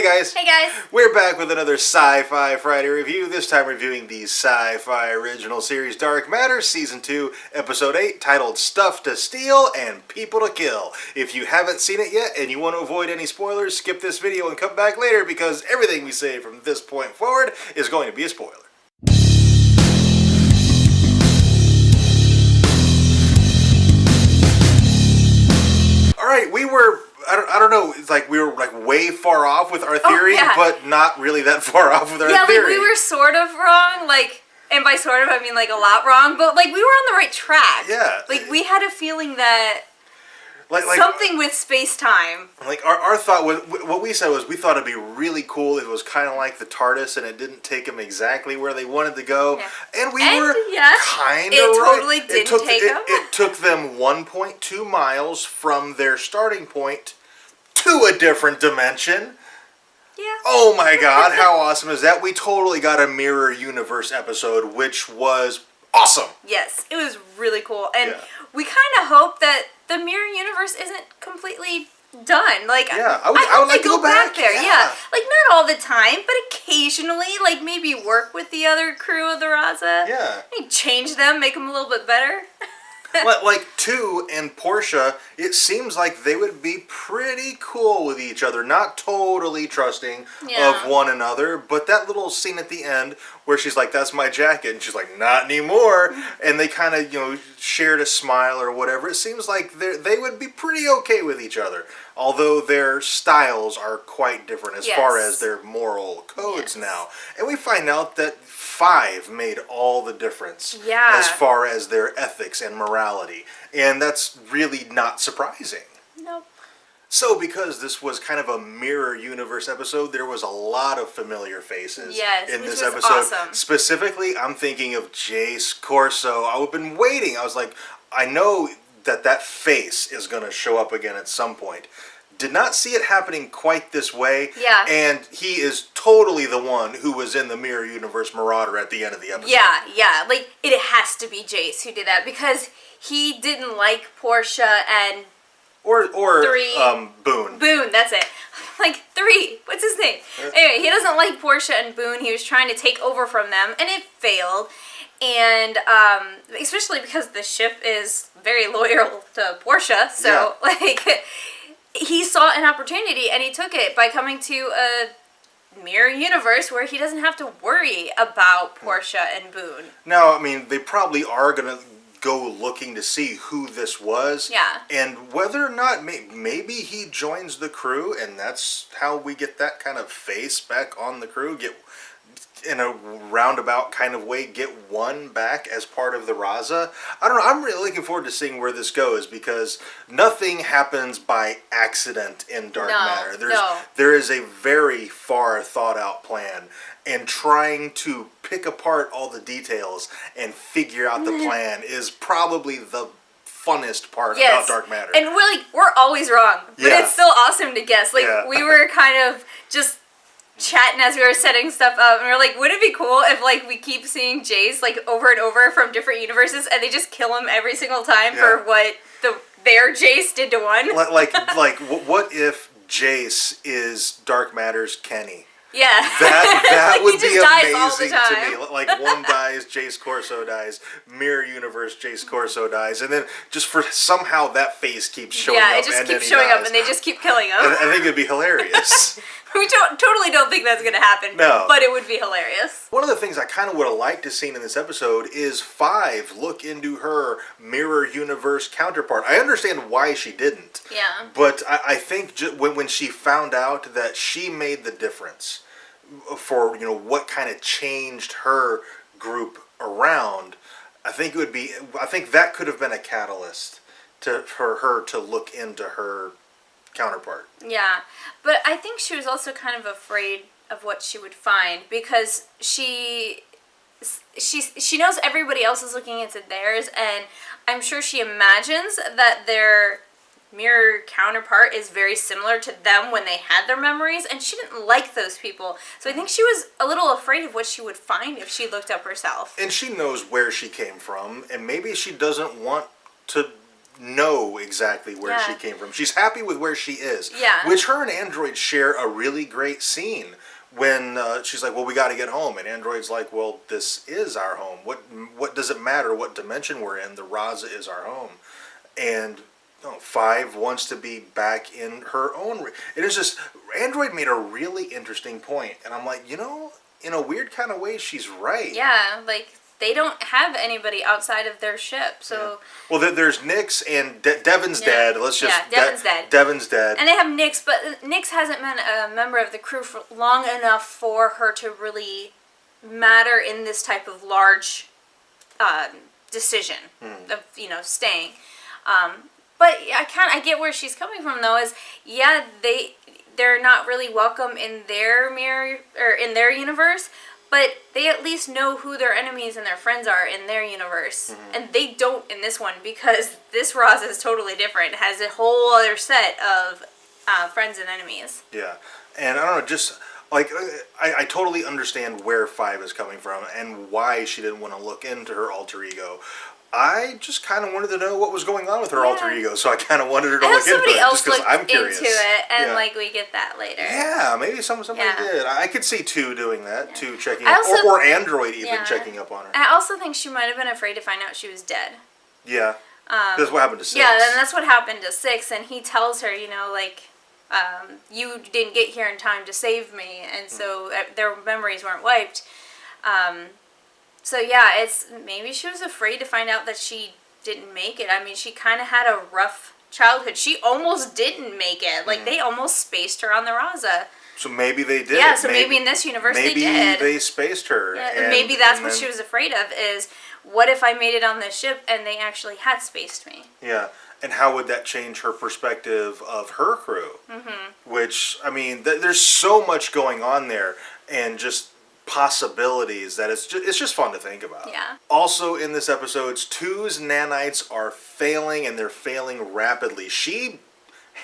Hey guys! Hey guys! We're back with another Sci-Fi Friday review, this time reviewing the sci-fi original series Dark Matter Season 2, Episode 8, titled Stuff to Steal and People to Kill. If you haven't seen it yet and you want to avoid any spoilers, skip this video and come back later because everything we say from this point forward is going to be a spoiler. Alright, I don't know, it's like we were like way far off with our theory, but not really that far off with our theory. Yeah, like we were sort of wrong, like, and by sort of I mean like a lot wrong, but like we were on the right track. Yeah. Like we had a feeling that like something with space-time. Like our thought was, what we said was we thought it'd be really cool if it was kind of like the TARDIS and it didn't take them exactly where they wanted to go. Yeah. And we were kind of right. It totally didn't take them. It took them 1.2 miles from their starting point to a different dimension. Yeah. Oh my god, how awesome is that? We totally got a Mirror Universe episode, which was awesome. Yes, it was really cool. And we kind of hope that the Mirror Universe isn't completely done. Like, I would like to go back there. Yeah. Like, not all the time, but occasionally, like, maybe work with the other crew of the Raza. Yeah. Maybe change them, make them a little bit better. Like, Tu and Portia, it seems like they would be pretty cool with each other. Not totally trusting of one another, but that little scene at the end where she's like, that's my jacket, and she's like, not anymore. And they kind of, shared a smile or whatever. It seems like they would be pretty okay with each other. Although their styles are quite different as far as their moral codes now. And we find out that 5 made all the difference as far as their ethics and morality. And that's really not surprising. Nope. So because this was kind of a Mirror Universe episode, there was a lot of familiar faces in this episode. Awesome. Specifically, I'm thinking of Jace Corso. I've been waiting. I was like, I know that face is going to show up again at some point. Did not see it happening quite this way. Yeah. And he is totally the one who was in the Mirror Universe Marauder at the end of the episode. Yeah. Like, it has to be Jace who did that because he didn't like Portia and... Or 3. Boone. Boone, that's it. Like, 3. What's his name? Anyway, he doesn't like Portia and Boone. He was trying to take over from them, and it failed. And, especially because the ship is very loyal to Portia, so, like... He saw an opportunity and he took it by coming to a Mirror Universe where he doesn't have to worry about Portia and Boone. Now, I mean, they probably are going to go looking to see who this was. Yeah. And whether or not, maybe he joins the crew and that's how we get that kind of face back on the crew. Get, in a roundabout kind of way, get one back as part of the Raza. I don't know, I'm really looking forward to seeing where this goes because nothing happens by accident in Dark Matter. There is a very far thought out plan, and trying to pick apart all the details and figure out the plan is probably the funnest part about Dark Matter. And we're always wrong, but it's still awesome to guess. Like, we were kind of just chatting as we were setting stuff up, and we were like, would it be cool if, like, we keep seeing Jace, like, over and over from different universes, and they just kill him every single time for what their Jace did to one? Like, what if Jace is Dark Matter's Kenny? Yeah. That like, would be amazing to me. Like, one dies, Jace Corso dies, Mirror Universe, Jace Corso dies, and then just for somehow that face keeps showing up. Yeah, it just keeps showing up, and they just keep killing him. I think it'd be hilarious. We totally don't think that's going to happen, but it would be hilarious. One of the things I kind of would have liked to see in this episode is 5 look into her Mirror Universe counterpart. I understand why she didn't. Yeah. But I think when she found out that she made the difference for, what kind of changed her group around, I think that could have been a catalyst for her to look into her counterpart. Yeah, but I think she was also kind of afraid of what she would find because she knows everybody else is looking into theirs, and I'm sure she imagines that their mirror counterpart is very similar to them when they had their memories, and she didn't like those people. So I think she was a little afraid of what she would find if she looked up herself. And she knows where she came from, and maybe she doesn't want to know exactly where she came from. She's happy with where she is. Yeah. Which her and Android share a really great scene when she's like, well, we got to get home. And Android's like, well, this is our home. What does it matter what dimension we're in? The Raza is our home. And 5 wants to be back in her own. It is just, Android made a really interesting point. And I'm like, in a weird kind of way, she's right. Yeah, like, they don't have anybody outside of their ship, so... Yeah. Well, there's Nyx and Devon's dead. Let's just... Devon's dead. Devon's dead. And they have Nyx, but Nyx hasn't been a member of the crew for long enough for her to really matter in this type of large decision of, staying. But I get where she's coming from, though, is, they're not really welcome in their mirror, or in their universe, but they at least know who their enemies and their friends are in their universe. And they don't in this one, because this Raza is totally different. It has a whole other set of friends and enemies. Yeah. And I don't know, just, like, I totally understand where 5 is coming from and why she didn't want to look into her alter ego. I just kind of wanted to know what was going on with her alter ego, so I kind of wanted her to look into it, just because I'm curious. Into it, and we get that later. Yeah, maybe somebody did. I could see 2 doing that, 2 checking up, or Android even checking up on her. I also think she might have been afraid to find out she was dead. Yeah, that's what happened to 6. Yeah, and that's what happened to 6, and he tells her, you didn't get here in time to save me, and so their memories weren't wiped. So yeah, it's maybe she was afraid to find out that she didn't make it. I mean, she kind of had a rough childhood. She almost didn't make it. Like, they almost spaced her on the Raza. So maybe they did. Yeah, so maybe in this universe they did. Maybe they spaced her. Yeah, and maybe that's what she was afraid of, is what if I made it on this ship and they actually had spaced me? Yeah, and how would that change her perspective of her crew? Which, I mean, there's so much going on there, and just possibilities that it's just fun to think about. Yeah. Also in this episode, 2's nanites are failing, and they're failing rapidly. She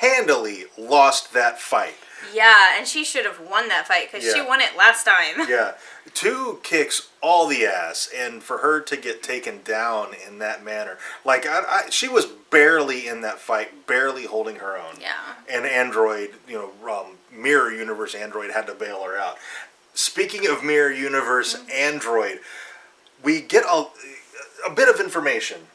handily lost that fight. Yeah, and she should have won that fight, because she won it last time. Yeah. 2 kicks all the ass, and for her to get taken down in that manner, like, she was barely in that fight, barely holding her own. Yeah. And Android, Mirror Universe Android had to bail her out. Speaking of Mirror Universe Android, we get a bit of information.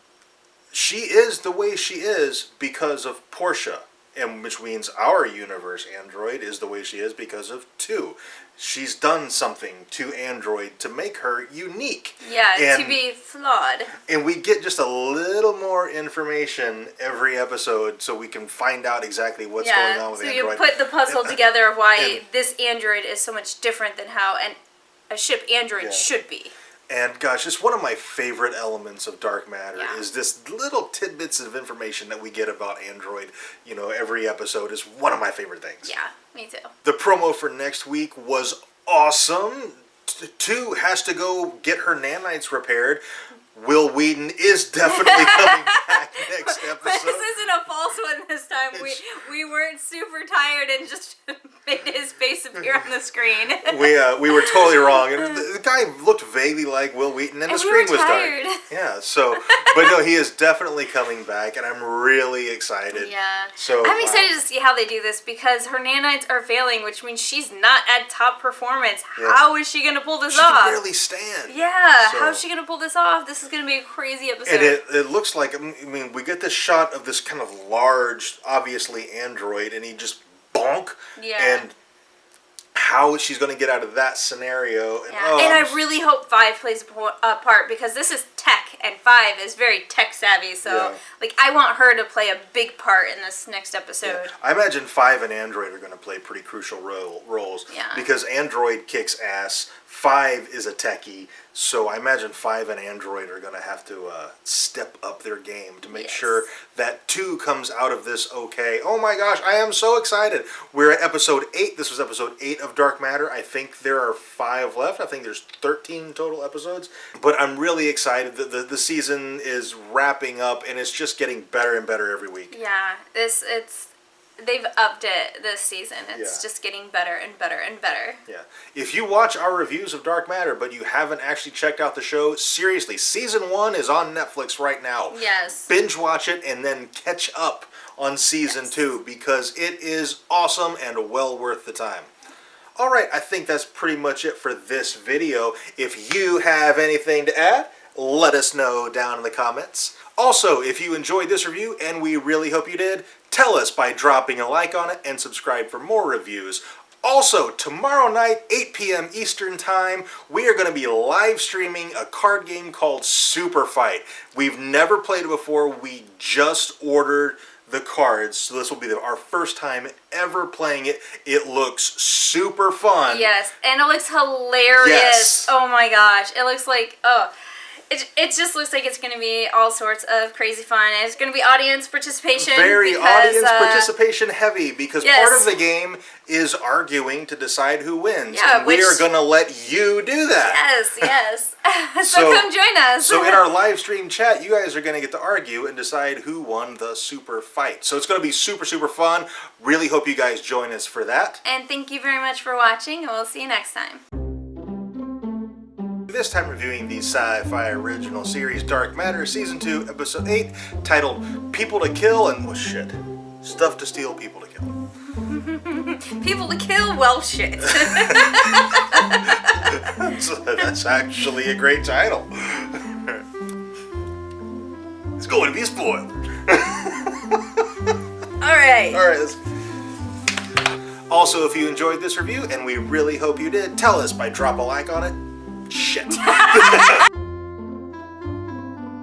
She is the way she is because of Portia, and which means our universe Android is the way she is because of 2. She's done something to Android to make her unique. Yeah, to be flawed. And we get just a little more information every episode, so we can find out exactly what's going on with Android. So you put the puzzle together of why this Android is so much different than how a ship Android should be. And gosh, it's one of my favorite elements of Dark Matter is this little tidbits of information that we get about Android. Every episode is one of my favorite things. Yeah, me too. The promo for next week was awesome. 2 has to go get her nanites repaired. Will Wheaton is definitely coming back next episode. But this isn't a false one this time. We weren't super tired and just made his face appear on the screen. We were totally wrong. And the guy looked vaguely like Will Wheaton, and the screen was tired. dark. Yeah, but no, he is definitely coming back, and I'm really excited. Yeah. So I'm excited to see how they do this, because her nanites are failing, which means she's not at top performance. Yeah. How is she going to pull this off? She can barely stand. Yeah, how is she going to pull this off? This is going to be a crazy episode. And it looks like, we get this shot of this kind of large, obviously Android, and he just bonk. Yeah. And how she's going to get out of that scenario. And, and I really hope 5 plays a part, because this is tech, and 5 is very tech savvy, so I want her to play a big part in this next episode. Yeah. I imagine 5 and Android are going to play pretty crucial roles, because Android kicks ass, 5 is a techie, so I imagine 5 and Android are going to have to step up their game to make sure that 2 comes out of this okay. Oh my gosh, I am so excited. We're at episode 8. This was episode 8 of Dark Matter. I think there are 5 left. I think there's 13 total episodes. But I'm really excited that the season is wrapping up, and it's just getting better and better every week. Yeah, they've upped it this season. It's Yeah. just getting better and better and better. Yeah. If you watch our reviews of Dark Matter, but you haven't actually checked out the show, seriously, season 1 is on Netflix right now. Yes. Binge watch it and then catch up on season 2 because it is awesome and well worth the time. Alright, I think that's pretty much it for this video. If you have anything to add, let us know down in the comments. Also, if you enjoyed this review, and we really hope you did, tell us by dropping a like on it and subscribe for more reviews. Also, tomorrow night, 8 p.m. Eastern Time, we are going to be live streaming a card game called Super Fight. We've never played it before. We just ordered the cards, so this will be our first time ever playing it. It looks super fun. Yes, and it looks hilarious. Yes. Oh my gosh. It looks like, it just looks like it's going to be all sorts of crazy fun. And it's going to be audience participation. Very because, audience participation heavy because yes. part of the game is arguing to decide who wins. Yeah, and we are going to let you do that. Yes. So come join us. So in our live stream chat, you guys are going to get to argue and decide who won the super fight. So it's going to be super, super fun. Really hope you guys join us for that. And thank you very much for watching, and we'll see you next time. This time reviewing the sci-fi original series Dark Matter Season 2, Episode 8, titled People to Kill and, oh shit, Stuff to Steal, People to Kill. People to kill? Well, shit. That's actually a great title. It's going to be spoiled. Alright. Alright, also, if you enjoyed this review, and we really hope you did, tell us by drop a like on it. Shit.